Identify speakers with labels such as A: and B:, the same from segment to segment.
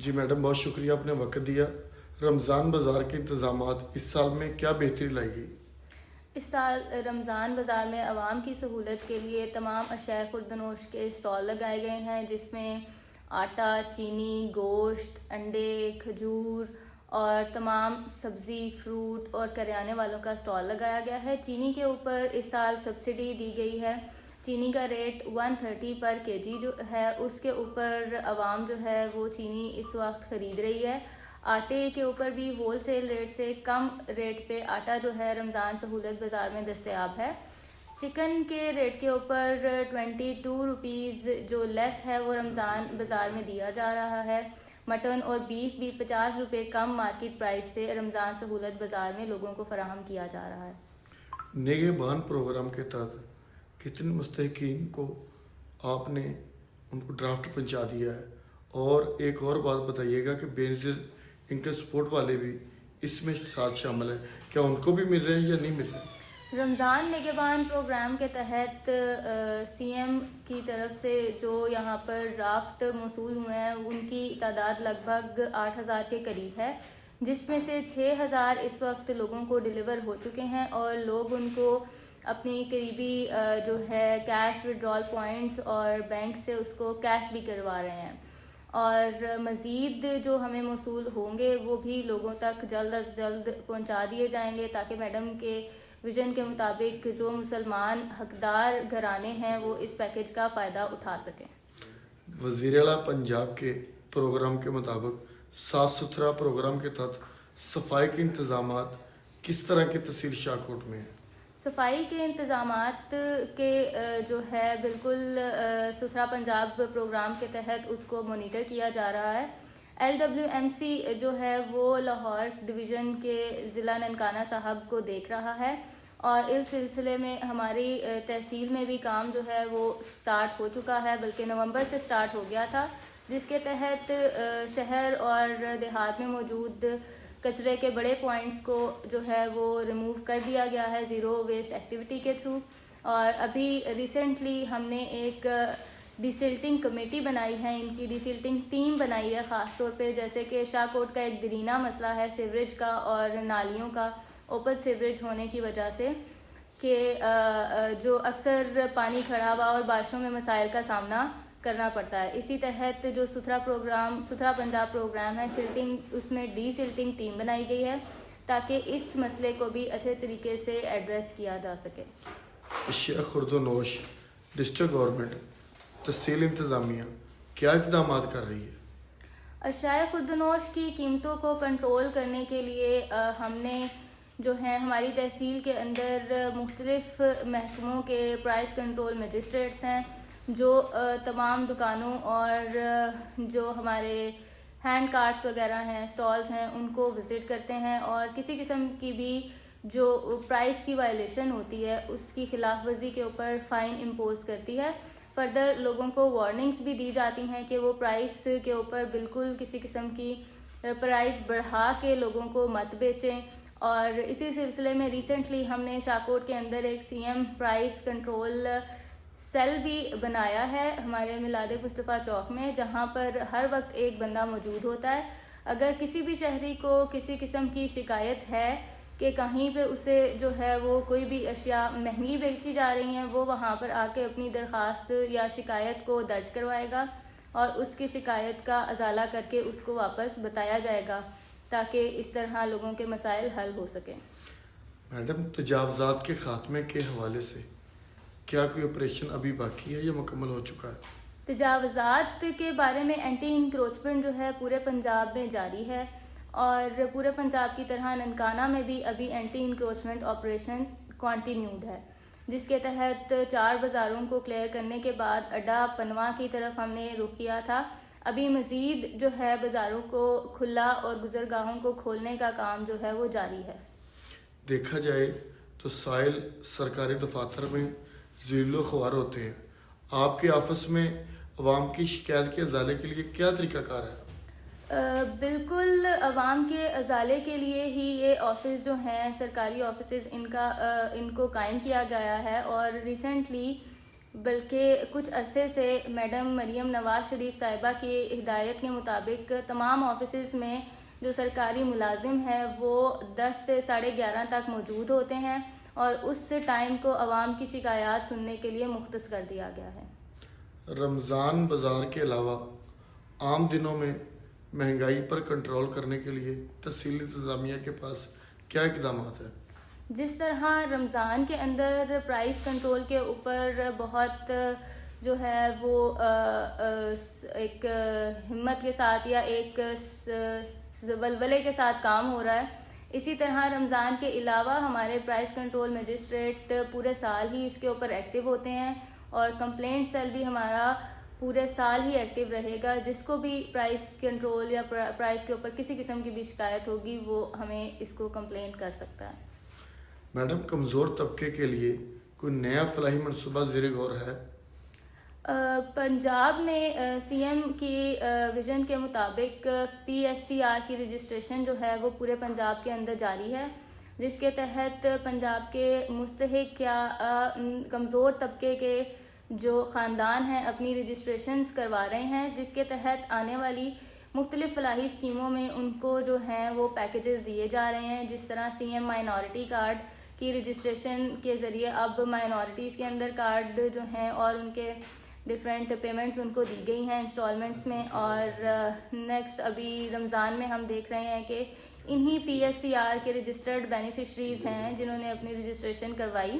A: جی madam, بہت شکریہ آپ نے وقت دیا. رمضان بازار کے انتظامات اس سال میں کیا بہتری لائی گئی؟
B: اس سال رمضان بازار میں عوام کی سہولت کے لیے تمام اشیاء خوردنوش کے اسٹال لگائے گئے ہیں، جس میں آٹا، چینی، گوشت، انڈے، کھجور اور تمام سبزی، فروٹ اور کریانے والوں کا اسٹال لگایا گیا ہے. چینی کے اوپر اس سال سبسڈی دی گئی ہے. چینی کا ریٹ 130 پر کے جی جو ہے، اس کے اوپر عوام جو ہے وہ چینی اس وقت خرید رہی ہے. آٹے کے اوپر بھی ہول سیل ریٹ سے کم ریٹ پہ آٹا جو ہے رمضان سہولت بازار میں دستیاب ہے. چکن کے ریٹ کے اوپر 22 روپیز جو لیس ہے وہ رمضان بازار میں دیا جا رہا ہے. مٹن اور بیف بھی 50 روپے کم مارکیٹ پرائس سے رمضان سہولت بازار میں لوگوں کو فراہم کیا جا رہا ہے.
A: نگہبان پروگرام کے تحت کتنے مستحقین کو آپ نے ان کو ڈرافٹ پہنچا دیا ہے؟ اور ایک اور بات بتائیے گا کہ بے نظیر انکم سپورٹ والے بھی اس میں ساتھ شامل ہیں، کیا ان کو بھی مل رہے ہیں یا نہیں مل رہے ہیں؟
B: رمضان نگہبان پروگرام کے تحت سی ایم کی طرف سے جو یہاں پر ڈرافٹ موصول ہوئے ہیں ان کی تعداد لگ بھگ 8,000 کے قریب ہے، جس میں سے 6,000 اس وقت لوگوں کو ڈیلیور ہو چکے ہیں اور لوگ ان کو اپنی قریبی جو ہے کیش وڈرال پوائنٹس اور بینک سے اس کو کیش بھی کروا رہے ہیں. اور مزید جو ہمیں موصول ہوں گے وہ بھی لوگوں تک جلد از جلد پہنچا دیے جائیں گے، تاکہ میڈم کے ویژن کے مطابق جو مسلمان حقدار گھرانے ہیں وہ اس پیکیج کا فائدہ اٹھا سکیں.
A: وزیر اعلیٰ پنجاب کے پروگرام کے مطابق صاف ستھرا پروگرام کے تحت صفائی کے انتظامات کس طرح کی تفصیل شاہکوٹ میں ہیں؟
B: صفائی کے انتظامات کے جو ہے بالکل ستھرا پنجاب پروگرام کے تحت اس کو مانیٹر کیا جا رہا ہے. LWMC جو ہے وہ لاہور ڈویژن کے ضلع ننکانہ صاحب کو دیکھ رہا ہے اور اس سلسلے میں ہماری تحصیل میں بھی کام جو ہے وہ سٹارٹ ہو چکا ہے، بلکہ نومبر سے سٹارٹ ہو گیا تھا، جس کے تحت شہر اور دیہات میں موجود کچرے کے بڑے پوائنٹس کو جو ہے وہ ریموو کر دیا گیا ہے زیرو ویسٹ ایکٹیویٹی کے تھرو. اور ابھی ریسنٹلی ہم نے ایک ڈیسلٹنگ کمیٹی بنائی ہے، ان کی ڈیسلٹنگ ٹیم بنائی ہے، خاص طور پہ جیسے کہ شاہکوٹ کا ایک دیرینہ مسئلہ ہے سیوریج کا اور نالیوں کا اوپن سیوریج ہونے کی وجہ سے کہ جو اکثر پانی کھڑا ہوا اور بارشوں میں مسائل کا سامنا کرنا پڑتا ہے. اسی تحت جو ستھرا پنجاب پروگرام ہے سلٹنگ، اس میں ڈی سلٹنگ ٹیم بنائی گئی ہے تاکہ اس مسئلے کو بھی اچھے طریقے سے ایڈریس کیا جا سکے.
A: اشیاء خوردونوش ڈسٹرکٹ گورنمنٹ تحصیل انتظامیہ کیا اقدامات کر رہی ہے؟
B: اشیاء خوردنوش کی قیمتوں کو کنٹرول کرنے کے لیے ہم نے جو ہے ہماری تحصیل کے اندر مختلف محکموں کے پرائس کنٹرول مجسٹریٹس ہیں جو تمام دکانوں اور جو ہمارے ہینڈ کارٹس وغیرہ ہیں، اسٹالز ہیں، ان کو وزٹ کرتے ہیں اور کسی قسم کی بھی جو پرائس کی وائلیشن ہوتی ہے اس کی خلاف ورزی کے اوپر فائن امپوز کرتی ہے. فردر لوگوں کو وارننگز بھی دی جاتی ہیں کہ وہ پرائس کے اوپر بالکل کسی قسم کی پرائس بڑھا کے لوگوں کو مت بیچیں. اور اسی سلسلے میں ریسنٹلی ہم نے شاہکوٹ کے اندر ایک C M price control cell بھی بنایا ہے ہمارے میلاد مصطفیٰ چوک میں، جہاں پر ہر وقت ایک بندہ موجود ہوتا ہے. اگر کسی بھی شہری کو کسی قسم کی شکایت ہے کہ کہیں پہ اسے جو ہے وہ کوئی بھی اشیاء مہنگی بیچی جا رہی ہیں، وہ وہاں پر آ کے اپنی درخواست یا شکایت کو درج کروائے گا اور اس کی شکایت کا ازالہ کر کے اس کو واپس بتایا جائے گا تاکہ اس طرح لوگوں کے مسائل حل ہو سکیں.
A: میڈم، تجاوزات کے خاتمے کے حوالے سے کیا کوئی آپریشن ابھی باقی ہے یا مکمل ہو چکا ہے؟
B: تجاوزات کے بارے میں اینٹی انکروچمنٹ جو ہے پورے پنجاب میں جاری ہے اور پورے پنجاب کی طرح ننکانہ میں بھی ابھی اینٹی انکروچمنٹ آپریشن کنٹینیوڈ ہے، جس کے تحت 4 بازاروں کو کلیئر کرنے کے بعد اڈا پنواں کی طرف ہم نے رخ کیا تھا. ابھی مزید جو ہے بازاروں کو کھلا اور گزرگاہوں کو کھولنے کا کام جو ہے وہ جاری ہے.
A: دیکھا جائے تو سائل سرکاری دفاتر میں ذلیل و خوار ہوتے ہیں. آپ کے آفس میں عوام کی شکایت کے ازالے کے لیے کیا طریقہ کار ہے؟
B: بالکل عوام کے ازالے کے لیے ہی یہ آفس جو ہیں سرکاری آفیسز ان کو قائم کیا گیا ہے اور ریسنٹلی بلکہ کچھ عرصے سے میڈم مریم نواز شریف صاحبہ کی ہدایت کے مطابق تمام آفیسز میں جو سرکاری ملازم ہیں وہ 10 سے 11:30 تک موجود ہوتے ہیں اور اس ٹائم کو عوام کی شکایات سننے کے لیے مختص کر دیا گیا ہے۔
A: رمضان بازار کے علاوہ عام دنوں میں مہنگائی پر کنٹرول کرنے کے لیے تحصیل انتظامیہ کے پاس کیا اقدامات ہیں؟
B: جس طرح رمضان کے اندر پرائس کنٹرول کے اوپر بہت جو ہے وہ ایک ہمت کے ساتھ یا ایک ولولے کے ساتھ کام ہو رہا ہے، اسی طرح رمضان کے علاوہ ہمارے پرائس کنٹرول مجسٹریٹ پورے سال ہی اس کے اوپر ایکٹیو ہوتے ہیں اور کمپلینٹ سیل بھی ہمارا پورے سال ہی ایکٹیو رہے گا۔ جس کو بھی پرائس کنٹرول یا پرائس کے اوپر کسی قسم کی بھی شکایت ہوگی وہ ہمیں اس کو کمپلینٹ کر سکتا ہے۔
A: میڈم، کمزور طبقے کے لیے کوئی نیا فلاحی منصوبہ زیر غور ہے؟
B: پنجاب میں سی ایم کی ویژن کے مطابق PSCR کی رجسٹریشن جو ہے وہ پورے پنجاب کے اندر جاری ہے، جس کے تحت پنجاب کے مستحق یا کمزور طبقے کے جو خاندان ہیں اپنی رجسٹریشنز کروا رہے ہیں، جس کے تحت آنے والی مختلف فلاحی اسکیموں میں ان کو جو ہیں وہ پیکیجز دیے جا رہے ہیں۔ جس طرح CM مائنورٹی کارڈ کی رجسٹریشن کے ذریعے اب مائنورٹیز کے اندر کارڈ جو ہیں اور ان کے ڈفرینٹ پیمنٹس ان کو دی گئی ہیں انسٹالمنٹس میں، اور نیکسٹ ابھی رمضان میں ہم دیکھ رہے ہیں کہ انہی PSCR کے رجسٹرڈ بینیفیشریز ہیں جنہوں نے اپنی رجسٹریشن کروائی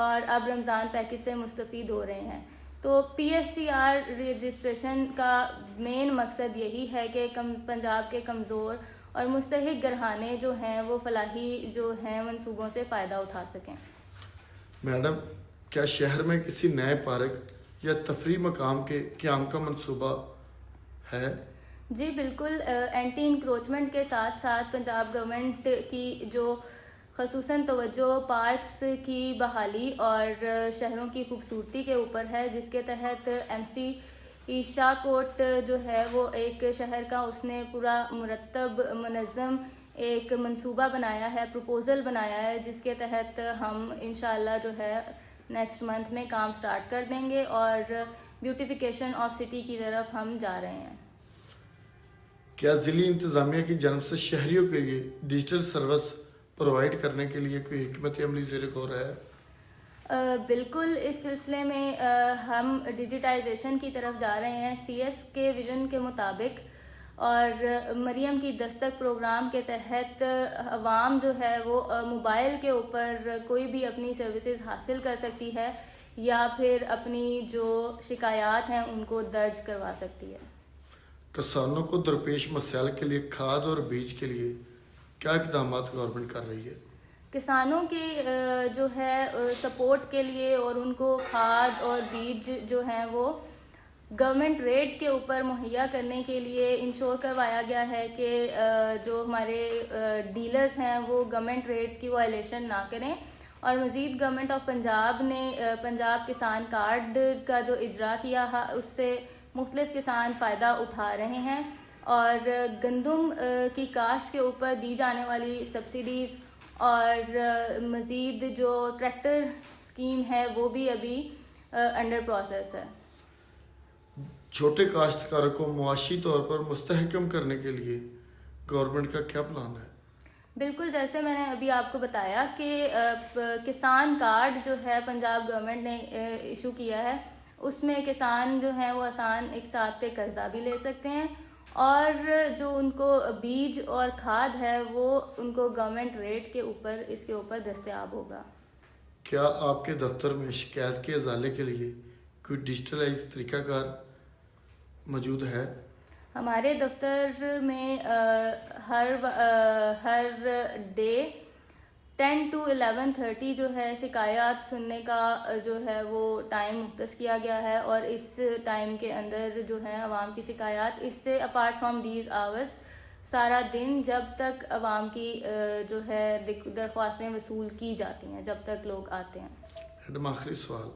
B: اور اب رمضان پیکیج سے مستفید ہو رہے ہیں۔ تو PSCR رجسٹریشن کا مین مقصد یہی ہے کہ پنجاب کے کمزور اور مستحق گرہانے جو ہیں وہ فلاحی جو ہیں منصوبوں سے فائدہ اٹھا سکیں۔
A: میڈم، کیا شہر میں کسی نئے پارک یا تفریح مقام کے قیام کا منصوبہ ہے؟
B: جی بالکل، اینٹی انکروچمنٹ کے ساتھ ساتھ پنجاب گورنمنٹ کی جو خصوصاً توجہ پارکس کی بحالی اور شہروں کی خوبصورتی کے اوپر ہے، جس کے تحت MC شاہ کوٹ جو ہے وہ ایک شہر کا اس نے پورا مرتب منظم ایک منصوبہ بنایا ہے، پروپوزل بنایا ہے، جس کے تحت ہم انشاءاللہ جو ہے نیکسٹ منتھ میں کام سٹارٹ کر دیں گے اور بیوٹیفیکیشن آف سٹی کی طرف ہم جا رہے ہیں۔
A: کیا ضلعی انتظامیہ کی جانب سے شہریوں کے لیے ڈیجیٹل سروس پرووائڈ کرنے کے لیے کوئی حکمت عملی زیر غور ہے؟
B: بالکل، اس سلسلے میں ہم ڈیجیٹائزیشن کی طرف جا رہے ہیں CS کے ویژن کے مطابق، اور مریم کی دستک پروگرام کے تحت عوام جو ہے وہ موبائل کے اوپر کوئی بھی اپنی سروسز حاصل کر سکتی ہے یا پھر اپنی جو شکایات ہیں ان کو درج کروا سکتی ہے۔
A: کسانوں کو درپیش مسائل کے لیے کھاد اور بیج کے لیے کیا اقدامات گورنمنٹ کر رہی ہے؟
B: کسانوں کی جو ہے سپورٹ کے لیے اور ان کو کھاد اور بیج جو ہیں وہ گورنمنٹ ریٹ کے اوپر مہیا کرنے کے لیے انشور کروایا گیا ہے کہ جو ہمارے ڈیلرز ہیں وہ گورنمنٹ ریٹ کی وائلیشن نہ کریں، اور مزید گورنمنٹ آف پنجاب نے پنجاب کسان کارڈ کا جو اجرا کیا ہے اس سے مختلف کسان فائدہ اٹھا رہے ہیں، اور گندم کی کاشت کے اوپر دی جانے والی سبسڈیز اور مزید جو ٹریکٹر اسکیم ہے وہ بھی ابھی انڈر پروسیس ہے۔
A: چھوٹے کاشتکاروں کو معاشی طور پر مستحکم کرنے کے لیے گورنمنٹ کا کیا پلان ہے؟
B: بالکل، جیسے میں نے ابھی آپ کو بتایا کہ کسان کارڈ جو ہے پنجاب گورنمنٹ نے ایشو کیا ہے، اس میں کسان جو ہیں وہ آسان ایک ساتھ پہ قرضہ بھی لے سکتے ہیں، اور جو ان کو بیج اور کھاد ہے وہ ان کو گورنمنٹ ریٹ کے اوپر اس کے اوپر دستیاب ہوگا۔
A: کیا آپ کے دفتر میں شکایت کے ازالے کے لیے کوئی ڈیجیٹلائز طریقہ کار موجود ہے؟
B: ہمارے دفتر میں ہر ڈے 10 to 11:30 جو ہے شکایات سننے کا جو ہے وہ ٹائم مختص کیا گیا ہے، اور اس ٹائم کے اندر جو ہے عوام کی شکایات اس سے اپارٹ فرام دیز آورس سارا دن جب تک عوام کی جو ہے درخواستیں وصول کی جاتی ہیں، جب تک لوگ آتے ہیں۔
A: میڈم، آخری سوال،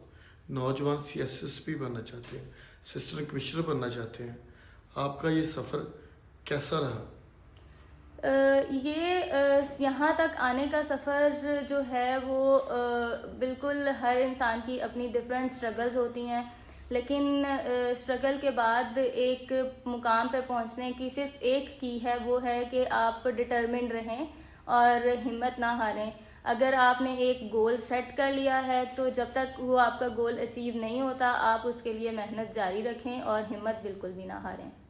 A: نوجوان CSSP بننا چاہتے ہیں، اسسٹنٹ کمشنر بننا چاہتے ہیں، آپ کا یہ سفر کیسا رہا؟
B: یہاں تک آنے کا سفر جو ہے وہ بالکل ہر انسان کی اپنی ڈفرینٹ اسٹرگلز ہوتی ہیں، لیکن اسٹرگل کے بعد ایک مقام پہ پہنچنے کی صرف ایک کی ہے، وہ ہے کہ آپ ڈٹرمنڈ رہیں اور ہمت نہ ہاریں۔ اگر آپ نے ایک گول سیٹ کر لیا ہے تو جب تک وہ آپ کا گول اچیو نہیں ہوتا، آپ اس کے لیے محنت جاری رکھیں اور ہمت بالکل بھی نہ ہاریں۔